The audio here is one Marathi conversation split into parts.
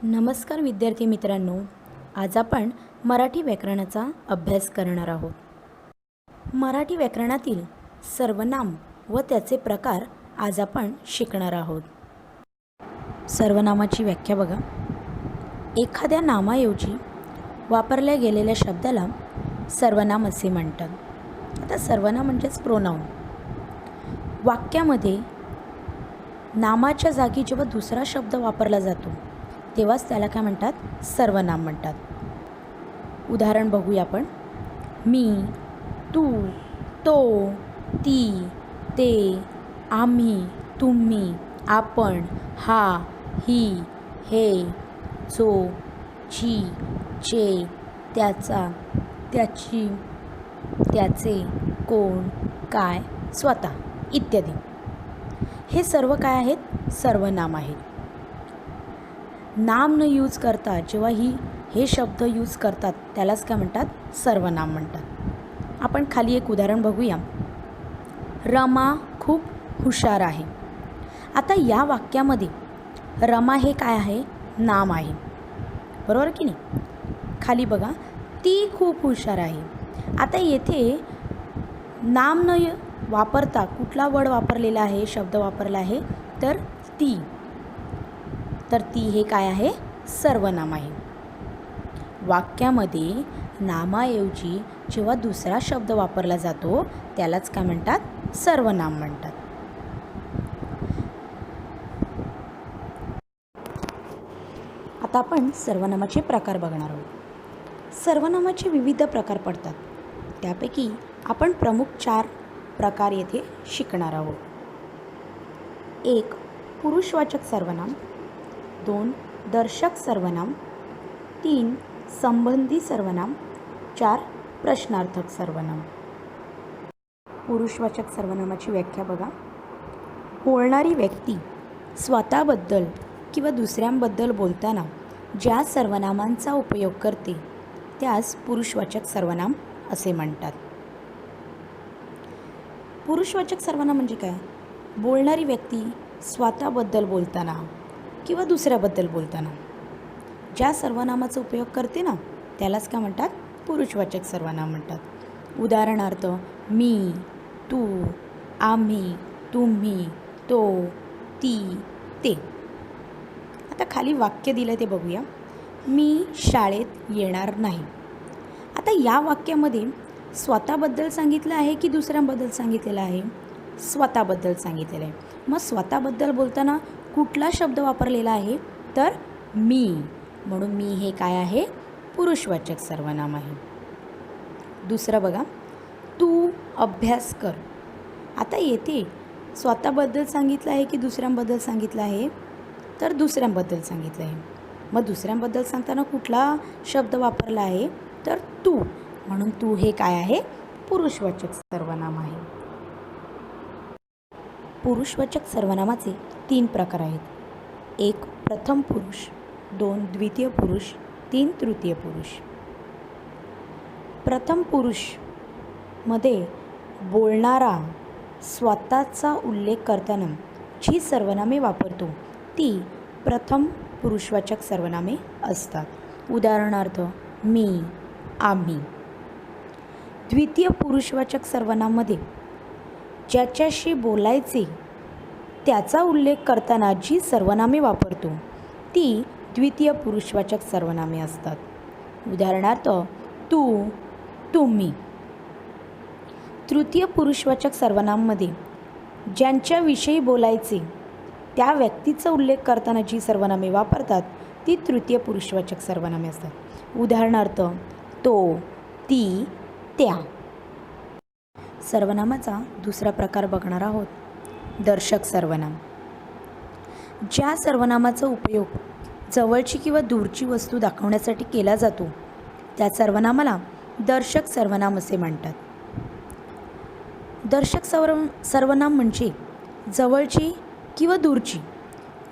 नमस्कार विद्यार्थी मित्रांनो, आज आपण मराठी व्याकरणाचा अभ्यास करणार आहोत। मराठी व्याकरणातील सर्वनाम व त्याचे प्रकार आज आपण शिकणार आहोत। सर्वनामाची व्याख्या बघा। एखाद्या नामाऐवजी वापरल्या गेलेल्या शब्दाला सर्वनाम असे म्हणतात। आता सर्वनाम म्हणजेच प्रोनाउन। वाक्यामध्ये नामाच्या जागी जेव्हा दुसरा शब्द वापरला जातो तेव्हाच त्याला काय म्हणतात? सर्वनाम म्हणतात। उदाहरण बघूया आपण। मी, तू, तो, ती, ते, आम्ही, तुम्ही, आपण, हा, ही, हे, जो, जी, जे, त्याचा, त्याची, त्याचे, कोण, काय, स्वतः इत्यादी। हे सर्व काय आहेत? सर्वनाम आहेत। नाम न यूज करता जेव्हा हे शब्द यूज करतात त्यालाच काय म्हणतात? सर्वनाम म्हणतात। आपण खाली एक उदाहरण बघूया। रमा खूप हुशार आहे। आता या वाक्यामध्ये रमा हे काय आहे? नाम आहे, बरोबर की नाही? खाली बघा, ती खूप हुशार आहे। आता येथे नाम न वापरता कुठला वर्ड वापरलेला आहे, शब्द वापरला आहे? तर ती। तर ती हे काय आहे? सर्वनाम आहे। वाक्यामध्ये नामाऐवजी जेव्हा दुसरा शब्द वापरला जातो त्यालाच काय म्हणतात? सर्वनाम म्हणतात। आता आपण सर्वनामाचे प्रकार बघणार आहोत। सर्वनामाचे विविध प्रकार पडतात, त्यापैकी आपण प्रमुख 4 प्रकार येथे शिकणार आहोत। 1. पुरुषवाचक सर्वनाम, 2. दर्शक सर्वनाम, 3. संबंधी सर्वनाम, 4. प्रश्नार्थक सर्वनाम। पुरुषवाचक सर्वनामाची व्याख्या बघा। बोलणारी व्यक्ती स्वतःबद्दल किंवा दुसऱ्यांबद्दल बोलताना ज्या सर्वनामांचा उपयोग करते त्यास पुरुषवाचक सर्वनाम असे म्हणतात। पुरुषवाचक सर्वनाम म्हणजे काय? बोलणारी व्यक्ती स्वतःबद्दल बोलताना किंवा दुसऱ्याबद्दल बोलताना ज्या सर्वनामाचा उपयोग करते ना त्यालाच काय म्हणतात? पुरुषवाचक सर्वनाम म्हणतात। उदाहरणार्थ मी, तू, आम्ही, तुम्ही, तो, ती, ते। आता खाली वाक्य दिलं ते बघूया। मी शाळेत येणार नाही। आता या वाक्यामध्ये स्वतःबद्दल सांगितलं आहे की दुसऱ्यांबद्दल सांगितलेलं आहे? स्वतःबद्दल सांगितलेलं आहे। मग स्वतःबद्दल बोलताना कुठला शब्द वापरलेला आहे? तर मी। म्हणून मी हे काय आहे? पुरुषवाचक सर्वनाम आहे। दुसरं बघा, तू अभ्यास कर। आता येथे स्वतःबद्दल सांगितलं आहे की दुसऱ्यांबद्दल सांगितलं आहे? तर दुसऱ्यांबद्दल सांगितलं आहे। मग दुसऱ्यांबद्दल सांगताना कुठला शब्द वापरला आहे? तर तू। म्हणून तू हे काय आहे? पुरुषवाचक सर्वनाम आहे। पुरुषवाचक सर्वनामाचे 3 प्रकार आहेत। 1. प्रथम पुरुष, 2. द्वितीय पुरुष, 3. तृतीय पुरुष। प्रथम पुरुष मध्ये बोलणारा स्वतःचा उल्लेख करताना जी सर्वनामे वापरतो ती प्रथम पुरुषवाचक सर्वनामे असतात। उदाहरणार्थ मी, आम्ही। द्वितीय पुरुषवाचक सर्वनामामध्ये ज्याच्याशी बोलायचे त्याचा उल्लेख करताना जी सर्वनामे वापरतो ती द्वितीय पुरुषवाचक सर्वनामे असतात। उदाहरणार्थ तू, तुम्ही। तृतीय पुरुषवाचक सर्वनाममध्ये ज्यांच्याविषयी बोलायचे त्या व्यक्तीचा उल्लेख करताना जी सर्वनामे वापरतात ती तृतीय पुरुषवाचक सर्वनामे असतात। उदाहरणार्थ तो, ती, त्या। सर्वनामाचा दुसरा प्रकार बघणार आहोत, दर्शक सर्वनाम। ज्या सर्वनामाचा उपयोग जवळची किंवा दूरची वस्तू दाखवण्यासाठी केला जातो त्या सर्वनामाला दर्शक सर्वनाम असे म्हणतात। दर्शक सर्वनाम म्हणजे जवळची किंवा दूरची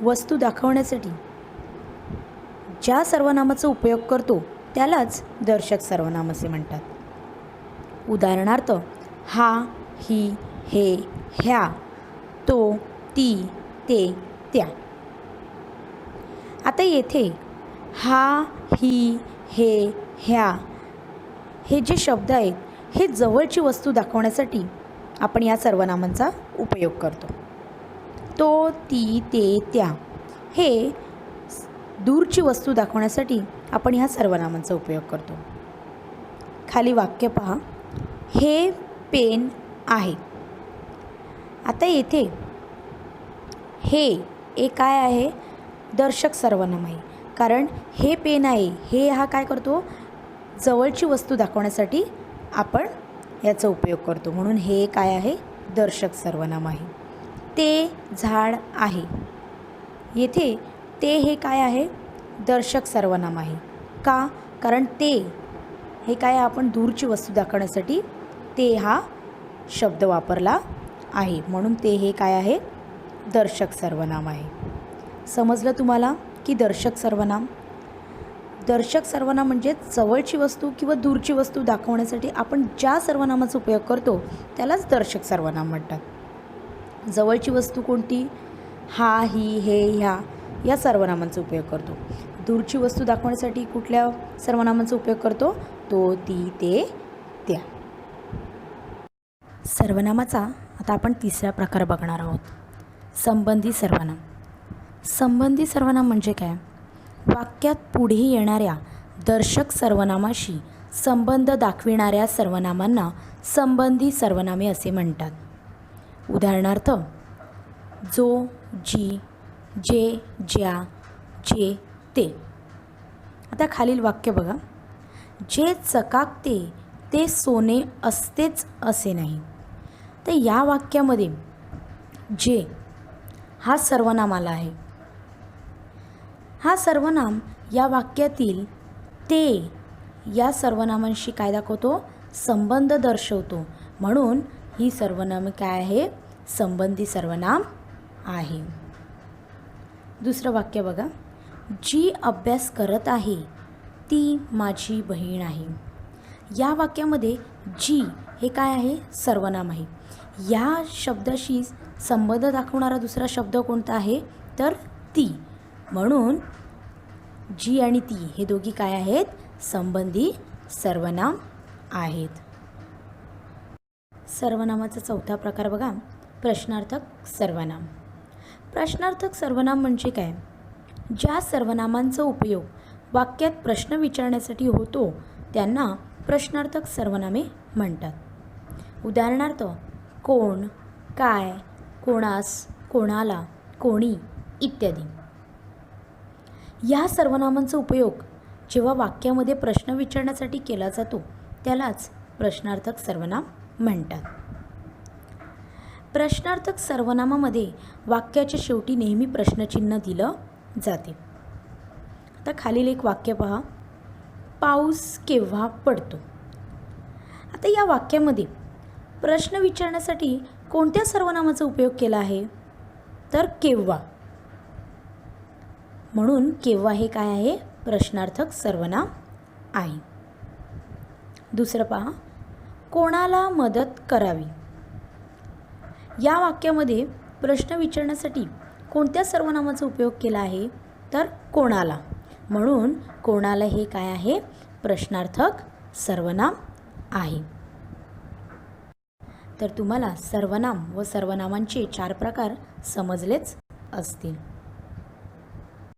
वस्तू दाखवण्यासाठी ज्या सर्वनामाचा उपयोग करतो त्यालाच दर्शक सर्वनाम असे म्हणतात। उदाहरणार्थ हा, ही, हे, ह्या, तो, ती, ते, त्या। आता येथे हा, ही, हे, ह्या हे जे शब्द आहेत हे जवळची वस्तू दाखवण्यासाठी आपण या सर्वनामांचा उपयोग करतो. तो, ती, ते, त्या हे दूरची वस्तू दाखवण्यासाठी आपण ह्या सर्वनामांचा उपयोग करतो. खाली वाक्य पहा. हे पेन आहे. आता येथे हे काय आहे? दर्शक सर्वनाम आहे. कारण हे पेन आहे, हे हा काय करतो? जवळची वस्तू दाखवण्यासाठी आपण याचा उपयोग करतो. म्हणून हे काय आहे? दर्शक सर्वनाम आहे. ते झाड आहे. येथे ते हे काय आहे? दर्शक सर्वनाम आहे. का? कारण ते हे काय? आपण दूरची वस्तू दाखवण्यासाठी ते हा शब्द वापरला आहे. म्हणून ते हे काय आहे? दर्शक सर्वनाम आहे. समजलं तुम्हाला की दर्शक सर्वनाम म्हणजे जवळची वस्तू किंवा दूरची वस्तू दाखवण्यासाठी आपण ज्या सर्वनामाचा उपयोग करतो त्यालाच दर्शक सर्वनाम म्हणतात. जवळची वस्तू कोणती? हा, ही, हे, ह्या या सर्वनामांचा उपयोग करतो. दूरची वस्तू दाखवण्यासाठी कुठल्या सर्वनामांचा उपयोग करतो? तो, ती, ते, त्या. सर्वनामाचा आता आपण तिसरा प्रकार बघणार आहोत. संबंधी सर्वनाम. संबंधी सर्वनाम म्हणजे काय? वाक्यात पुढे येणाऱ्या दर्शक सर्वनामाशी संबंध दाखविणाऱ्या सर्वनामांना संबंधी सर्वनामे असे म्हणतात. उदाहरणार्थ जो, जी, जे, ज्या, जे, ते. आता खालील वाक्य बघा. जे चकाकते ते सोने असतेच असे नाही. तर या वाक्यामध्ये जे हा सर्वनाम आला आहे. हा सर्वनाम या वाक्यातील ते या सर्वनामांशी काय दाखवतो? संबंध दर्शवतो. म्हणून ही सर्वनाम काय आहे? संबंधी सर्वनाम आहे. दुसरं वाक्य बघा. जी अभ्यास करत आहे ती माझी बहीण आहे. या वाक्यामध्ये जी हे काय आहे? सर्वनाम आहे. या शब्दाशी संबंध दाखवणारा दुसरा शब्द कोणता आहे? तर ती. म्हणून जी आणि ती हे दोघी काय आहेत? संबंधी सर्वनाम आहेत. सर्वनामाचा चौथा प्रकार बघा. प्रश्नार्थक सर्वनाम. प्रश्नार्थक सर्वनाम म्हणजे काय? ज्या सर्वनामांचा उपयोग वाक्यात प्रश्न विचारण्यासाठी होतो त्यांना प्रश्नार्थक सर्वनामे म्हणतात. उदाहरणार्थ कोण, काय, कोणास, कोणाला, कोणी इत्यादी. या सर्वनामांचा उपयोग जेव्हा वाक्यामध्ये प्रश्न विचारण्यासाठी केला जातो त्यालाच प्रश्नार्थक सर्वनाम म्हणतात. प्रश्नार्थक सर्वनामामध्ये वाक्याच्या शेवटी नेहमी प्रश्नचिन्ह दिलं जाते. आता खालील एक वाक्य पहा. पाऊस केव्हा पडतो? आता या वाक्यामध्ये प्रश्न विचारण्यासाठी कोणत्या सर्वनामाचा उपयोग केला आहे? तर केव्हा. म्हणून केव्हा हे काय आहे? प्रश्नार्थक सर्वनाम आहे. दुसरं पहा. कोणाला मदत करावी? या वाक्यामध्ये प्रश्न विचारण्यासाठी कोणत्या सर्वनामाचा उपयोग केला आहे? तर कोणाला. म्हणून कोणाला हे काय आहे? प्रश्नार्थक सर्वनाम आहे. तर तुम्हाला सर्वनाम व सर्वनामांचे 4 प्रकार समजलेच असतील.